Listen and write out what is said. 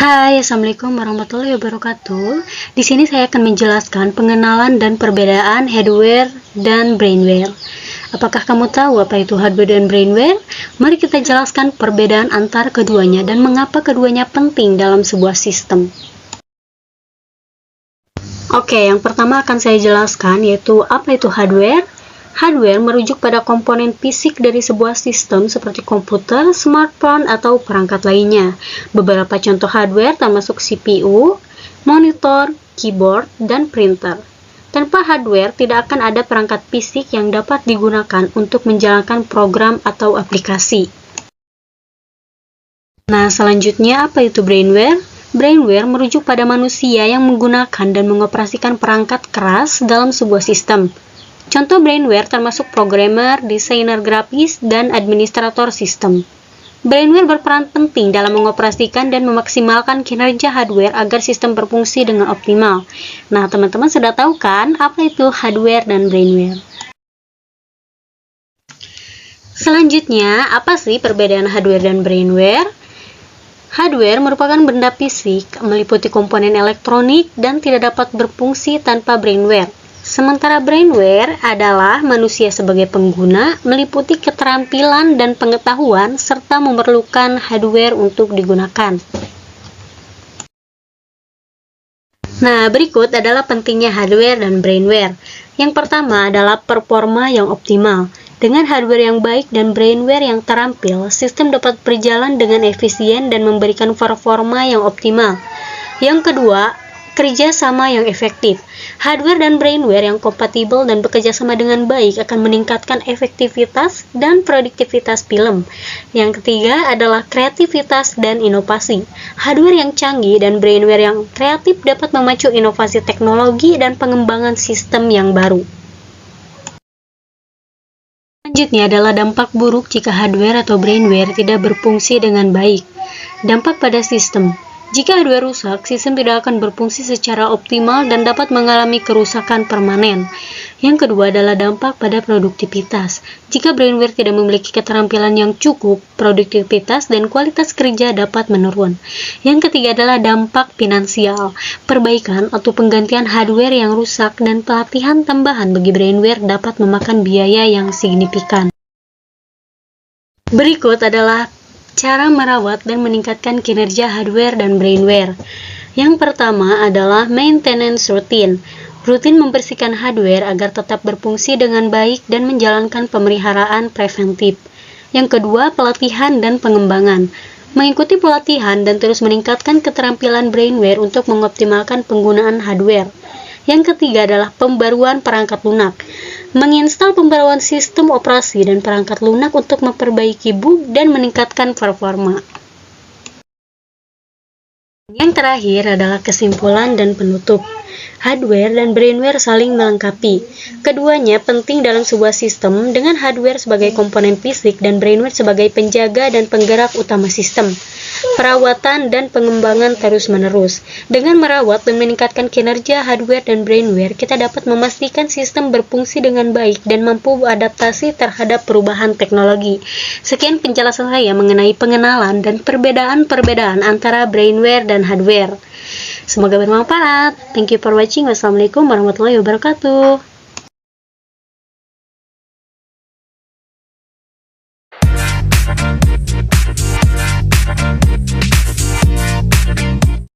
Hai, Assalamualaikum warahmatullahi wabarakatuh. Di sini saya akan menjelaskan pengenalan dan perbedaan hardware dan brainware. Apakah kamu tahu apa itu hardware dan brainware? Mari kita jelaskan perbedaan antara keduanya dan mengapa keduanya penting dalam sebuah sistem. Oke, yang pertama akan saya jelaskan yaitu apa itu hardware. Hardware merujuk pada komponen fisik dari sebuah sistem seperti komputer, smartphone, atau perangkat lainnya. Beberapa contoh hardware termasuk CPU, monitor, keyboard, dan printer. Tanpa hardware, tidak akan ada perangkat fisik yang dapat digunakan untuk menjalankan program atau aplikasi. Nah, selanjutnya apa itu brainware? Brainware merujuk pada manusia yang menggunakan dan mengoperasikan perangkat keras dalam sebuah sistem. Contoh brainware termasuk programmer, desainer grafis, dan administrator sistem. Brainware berperan penting dalam mengoperasikan dan memaksimalkan kinerja hardware agar sistem berfungsi dengan optimal. Nah, teman-teman sudah tahu kan apa itu hardware dan brainware? Selanjutnya, apa sih perbedaan hardware dan brainware? Hardware merupakan benda fisik, meliputi komponen elektronik, dan tidak dapat berfungsi tanpa brainware. Sementara brainware adalah manusia sebagai pengguna, meliputi keterampilan dan pengetahuan, serta memerlukan hardware untuk digunakan. Nah, berikut adalah pentingnya hardware dan brainware. Yang pertama adalah performa yang optimal. Dengan hardware yang baik dan brainware yang terampil, sistem dapat berjalan dengan efisien dan memberikan performa yang optimal. Yang kedua, kerja sama yang efektif. Hardware dan brainware yang kompatibel dan bekerja sama dengan baik akan meningkatkan efektivitas dan produktivitas film. Yang ketiga adalah kreativitas dan inovasi. Hardware yang canggih dan brainware yang kreatif dapat memacu inovasi teknologi dan pengembangan sistem yang baru. Selanjutnya adalah dampak buruk jika hardware atau brainware tidak berfungsi dengan baik. Dampak pada sistem. Jika hardware rusak, sistem tidak akan berfungsi secara optimal dan dapat mengalami kerusakan permanen. Yang kedua adalah dampak pada produktivitas. Jika brainware tidak memiliki keterampilan yang cukup, produktivitas dan kualitas kerja dapat menurun. Yang ketiga adalah dampak finansial. Perbaikan atau penggantian hardware yang rusak dan pelatihan tambahan bagi brainware dapat memakan biaya yang signifikan. Berikut adalah cara merawat dan meningkatkan kinerja hardware dan brainware. Yang pertama adalah maintenance routine. Rutin membersihkan hardware agar tetap berfungsi dengan baik dan menjalankan pemeliharaan preventif. Yang kedua, pelatihan dan pengembangan. Mengikuti pelatihan dan terus meningkatkan keterampilan brainware untuk mengoptimalkan penggunaan hardware. Yang ketiga adalah pembaruan perangkat lunak. Menginstal pembaruan sistem operasi dan perangkat lunak untuk memperbaiki bug dan meningkatkan performa. Yang terakhir adalah kesimpulan dan penutup. Hardware dan brainware saling melengkapi. Keduanya penting dalam sebuah sistem dengan hardware sebagai komponen fisik dan brainware sebagai penjaga dan penggerak utama sistem. Perawatan dan pengembangan terus-menerus. Dengan merawat dan meningkatkan kinerja hardware dan brainware, kita dapat memastikan sistem berfungsi dengan baik dan mampu beradaptasi terhadap perubahan teknologi. Sekian penjelasan saya mengenai pengenalan dan perbedaan-perbedaan antara brainware dan hardware. Semoga bermanfaat. Thank you for watching. Wassalamualaikum warahmatullahi wabarakatuh.